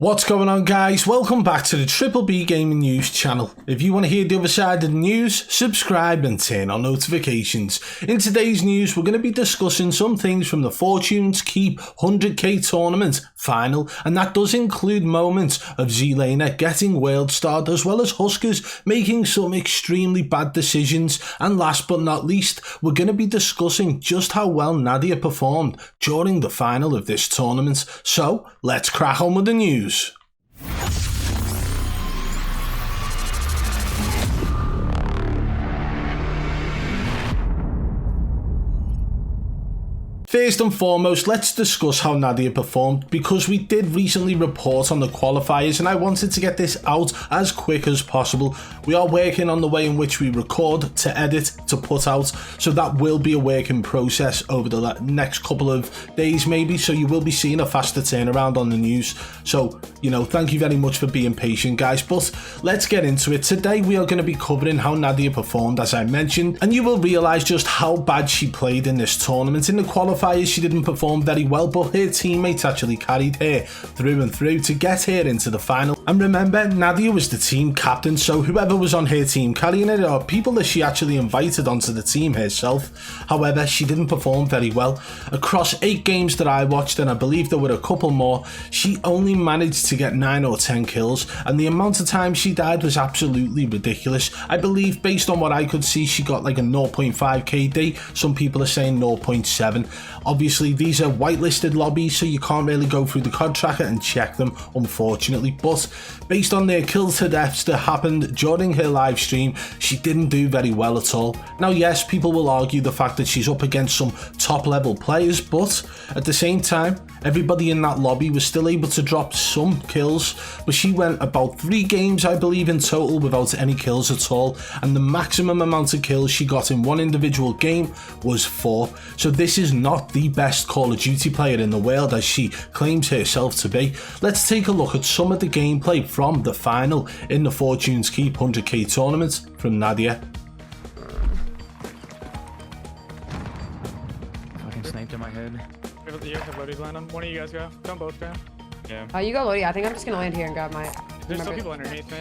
What's going on, guys? Welcome back to the BBB Gaming News channel. If you want to hear the other side of the news, subscribe and turn on notifications. In today's news, we're going to be discussing some things from the Fortune's Keep 100K tournament final, and that does include moments of Zlaner getting Worldstarred, as well as Huskerrs making some extremely bad decisions. And last but not least, we're going to be discussing just how well NADIA performed during the final of this tournament. So let's crack on with the news. First and foremost, let's discuss how NADIA performed, because we did recently report on the qualifiers and I wanted to get this out as quick as possible. We are working on the way in which we record, to edit, to put out, so that will be a work in process over the next couple of days maybe, so you will be seeing a faster turnaround on the news. So, thank you very much for being patient, guys, but let's get into it. Today we are going to be covering how NADIA performed, as I mentioned, and you will realise just how bad she played in this tournament. In the qualifiers, she didn't perform very well, but her teammates actually carried her through and through to get her into the final. And remember, NADIA was the team captain, so whoever was on her team carrying it are people that she actually invited onto the team herself. However, she didn't perform very well. Across 8 games that I watched, and I believe there were a couple more, she only managed to get 9 or 10 kills, and the amount of time she died was absolutely ridiculous. I believe, based on what I could see, she got like a 0.5 KD. Some people are saying 0.7. Obviously, these are whitelisted lobbies, so you can't really go through the COD tracker and check them, unfortunately. But based on their kills to deaths that happened during her live stream, she didn't do very well at all. Now, yes, people will argue the fact that she's up against some top level players, but at the same time, everybody in that lobby was still able to drop some kills. But she went about 3 games, I believe, in total without any kills at all, and the maximum amount of kills she got in one individual game was 4. So this is not the best Call of Duty player in the world, as she claims herself to be. Let's take a look at some of the gameplay from the final in the Fortune's Keep 100K tournament from NADIA. Fucking sniped in my head. You guys have loadies land on. One of you guys go. Don't both go. Yeah. You go Lodi. I think I'm just gonna land here and grab my. There's some people underneath me.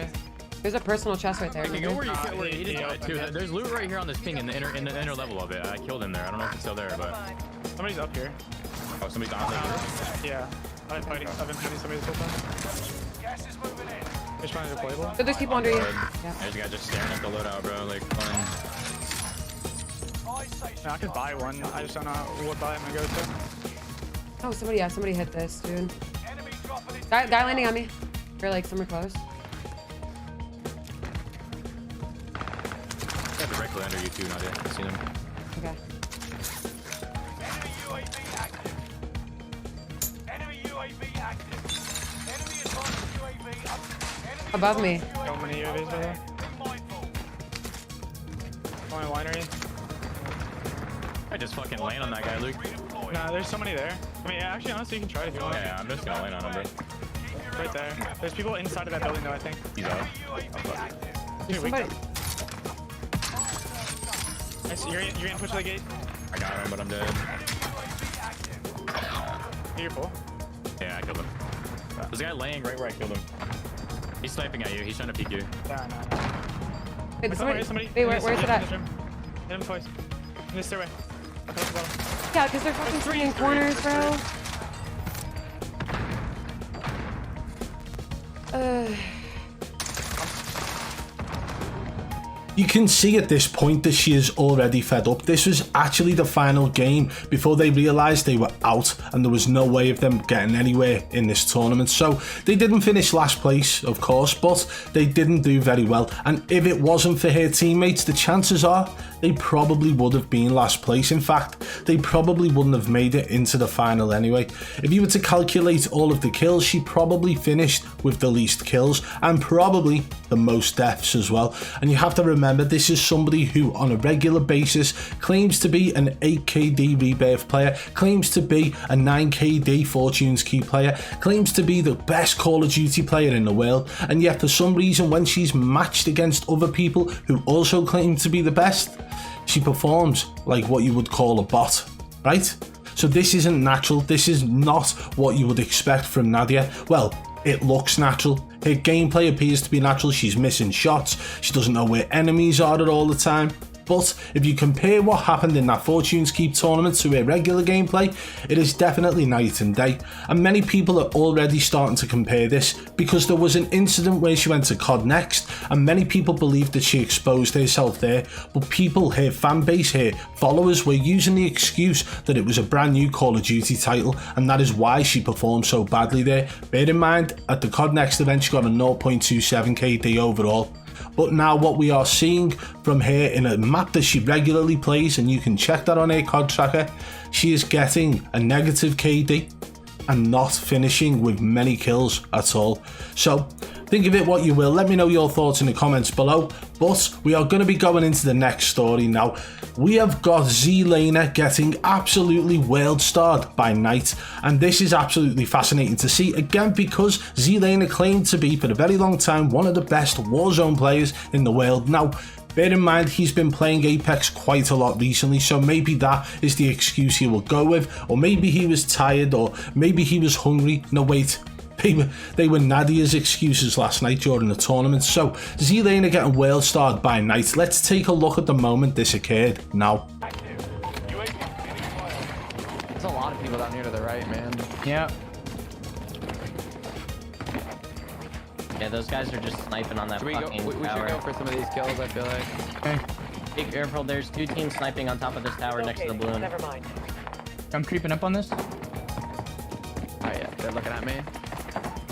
There's a personal chest right there. You go where he just died too. There's loot right here on this ping in the inner level of it. I killed him there. I don't know if it's still there, but Somebody's up here. oh, somebody's on there. Yeah. I've been fighting somebody this whole time. Gas is moving in. Just trying to deployable. So there's people under you. Yeah. There's a guy just staring at the loadout, bro. Like fun. I could buy one. I just don't know what buy I'm gonna go to. Oh, somebody hit this, dude. Guy landing on me. Or like somewhere close. Yeah, directly under you too, Nadia. I see them. Okay. Enemy UAV active. Enemy UAV active. Enemy advanced UAV up. Above me. How many UAVs are there? Only winery. I just fucking land on that guy, Luke. Nah, there's somebody there. I mean, actually, honestly, you can try it if you want. Yeah, I'm just gonna land on him, bro. Right there. There's people inside of that building, though, I think. He's out. Dude, Somebody. Nice. You're gonna push the gate. I got him, but I'm dead. You're full. Yeah, I killed him. There's a guy laying right where I killed him. He's sniping at you. He's trying to peek you. Yeah, no. Wait, Somebody. Wait, where's it at? Hit him twice. In this stairway. Across the bottom. Yeah, because they're fucking swinging corners, bro. You can see at this point that she is already fed up. This was actually the final game before they realised they were out and there was no way of them getting anywhere in this tournament. So they didn't finish last place, of course, but they didn't do very well. And if it wasn't for her teammates, the chances are they probably would have been last place. In fact, they probably wouldn't have made it into the final anyway. If you were to calculate all of the kills, she probably finished with the least kills and probably the most deaths as well. And you have to remember, this is somebody who on a regular basis claims to be an 8KD Rebirth player, claims to be a 9KD Fortune's Key player, claims to be the best Call of Duty player in the world, and yet for some reason when she's matched against other people who also claim to be the best, she performs like what you would call a bot, right? So this isn't natural. This is not what you would expect from NADIA. Well, it looks natural. Her gameplay appears to be natural. She's missing shots. She doesn't know where enemies are at all the time. But if you compare what happened in that Fortune's Keep tournament to her regular gameplay, it is definitely night and day. And many people are already starting to compare this because there was an incident where she went to COD Next and many people believed that she exposed herself there. But people, her fan base, her followers were using the excuse that it was a brand new Call of Duty title and that is why she performed so badly there. Bear in mind, at the COD Next event she got a 0.27 KD overall. But now what we are seeing from her in a map that she regularly plays, and you can check that on her COD tracker, she is getting a negative KD and not finishing with many kills at all. So think of it what you will. Let me know your thoughts in the comments below. But we are going to be going into the next story now. We have got Zlaner getting absolutely world-starred by night, and this is absolutely fascinating to see again because Zlaner claimed to be for a very long time one of the best Warzone players in the world. Now bear in mind he's been playing Apex quite a lot recently, so maybe that is the excuse he will go with, or maybe he was tired, or maybe he was hungry. No wait, they were NADIA's excuses last night during the tournament. So Zlaner getting world-starred by night. Let's take a look at the moment this occurred now. There's a lot of people down here to the right, man. Yeah. Yeah, those guys are just sniping on that We fucking should tower. go for some of these kills, I feel like. Okay. Be careful, there's 2 teams sniping on top of this tower next to the balloon. Never mind. I'm creeping up on this. Oh yeah, they're looking at me.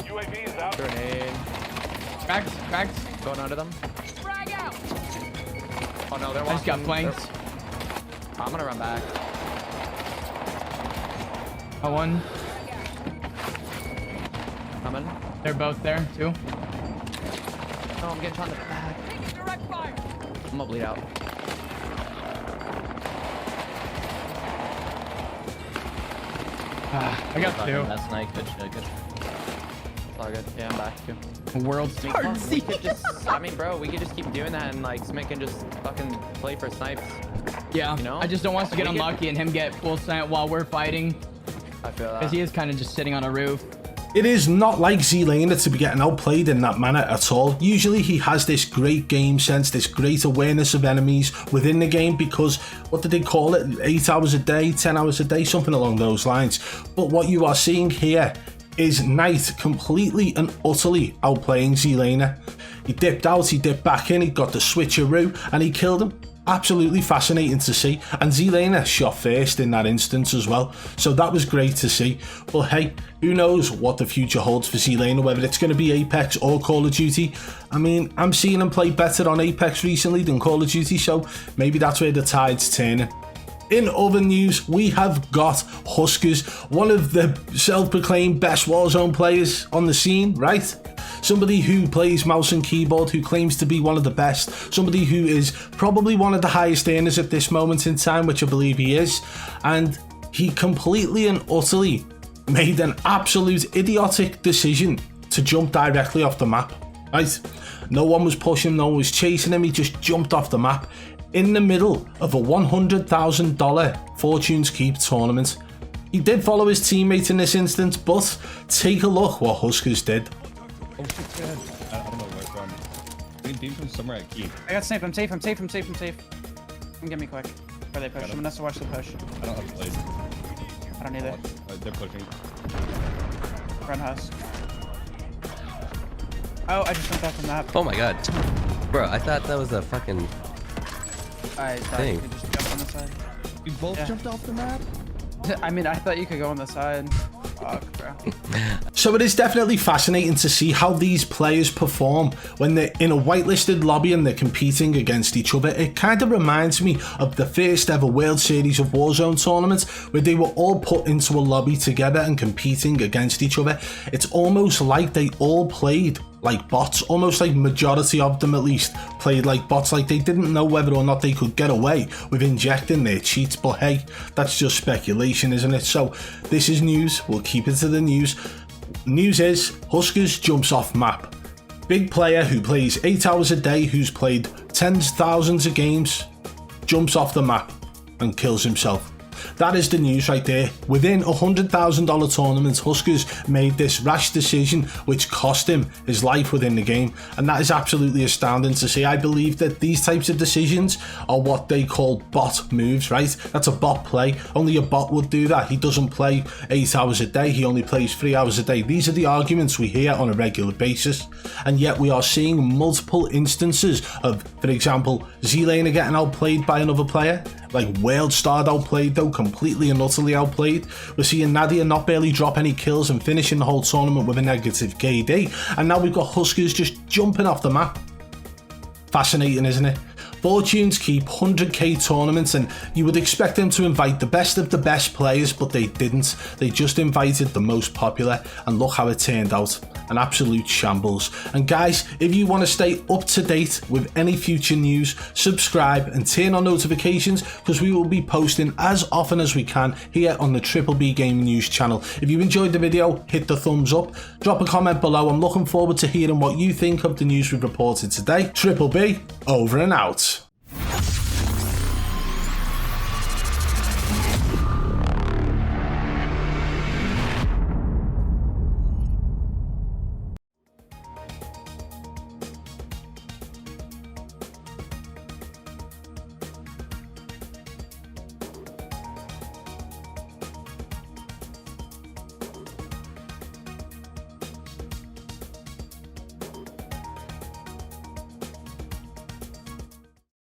UAV is out. Grenade. Cracked. Going under them. Oh no, they're I just got walking- flanked. I'm gonna run back. Oh, one. Coming. They're both there too. No, I'm getting shot in the back. I'm gonna bleed out. I got Fucking 2. That's nice, good shit, good shit. It's all good. Yeah, I'm back too. Worldstarred. We could just, I mean, bro, we could just keep doing that and like Smick can just fucking play for snipes. Yeah, You know? I just don't want us to get We could- unlucky and him get full snipe while we're fighting, I feel because that. he is kind of just sitting on a roof. It is not like Zlaner to be getting outplayed in that manner at all. Usually he has this great game sense, this great awareness of enemies within the game because, what did they call it, 8 hours a day, 10 hours a day, something along those lines. But what you are seeing here is Knight completely and utterly outplaying Zlaner. He dipped out, he dipped back in, he got the switcheroo and he killed him. Absolutely fascinating to see, and Zlaner shot first in that instance as well, so that was great to see. But hey, who knows what the future holds for Zlaner, whether it's going to be Apex or Call of Duty. I mean, I'm seeing him play better on Apex recently than Call of Duty, so maybe that's where the tide's turning. In other news, we have got Huskerrs, one of the self-proclaimed best Warzone players on the scene, right? Somebody who plays mouse and keyboard, who claims to be one of the best, somebody who is probably one of the highest earners at this moment in time, which I believe he is, and he completely and utterly made an absolute idiotic decision to jump directly off the map, right? No one was pushing him, no one was chasing him, he just jumped off the map in the middle of a $100,000 Fortune's Keep tournament. He did follow his teammate in this instance, but take a look what Huskerrs did. Oh shit, man. I don't know where from. Getting beamed from somewhere at Keep. I got sniped. I'm safe. Come get me quick. Where they push? Someone has to watch the push. I don't have plays. I don't either. They're pushing. Front house. Oh, I just went back from that. Oh my god. Bro, I thought that was a fucking I thought thing. you could just jump on the side. You both Yeah. jumped off the map? I mean, I thought you could go on the side. Fuck, bro. So it is definitely fascinating to see how these players perform when they're in a whitelisted lobby and they're competing against each other. It kind of reminds me of the first ever World Series of Warzone tournaments where they were all put into a lobby together and competing against each other. It's almost like they all played like bots, almost like majority of them at least played like bots, like they didn't know whether or not they could get away with injecting their cheats. But hey, that's just speculation, isn't it? So this is news, we'll keep it to the news. News is Huskerrs jumps off map. Big player who plays 8 hours a day, who's played tens of thousands of games, jumps off the map and kills himself. That is the news right there. Within a $100,000 tournament, Huskerrs made this rash decision which cost him his life within the game, and that is absolutely astounding to see. I believe that these types of decisions are what they call bot moves, right? That's a bot play. Only a bot would do that. He doesn't play 8 hours a day, he only plays 3 hours a day. These are the arguments we hear on a regular basis, and yet we are seeing multiple instances of, for example, Zlaner getting outplayed by another player, like Worldstarred outplayed though, completely and utterly outplayed. We're seeing NADIA not barely drop any kills and finishing the whole tournament with a negative KD, and now we've got Huskerrs just jumping off the map. Fascinating, isn't it? Fortunes keep 100k tournaments, and you would expect them to invite the best of the best players, but they didn't. They just invited the most popular, and look how it turned out. An absolute shambles. And guys, if you want to stay up to date with any future news, subscribe and turn on notifications, because we will be posting as often as we can here on the BBB Gaming News channel. If you enjoyed the video, hit the thumbs up, drop a comment below. I'm looking forward to hearing what you think of the news we've reported today. BBB, over and out.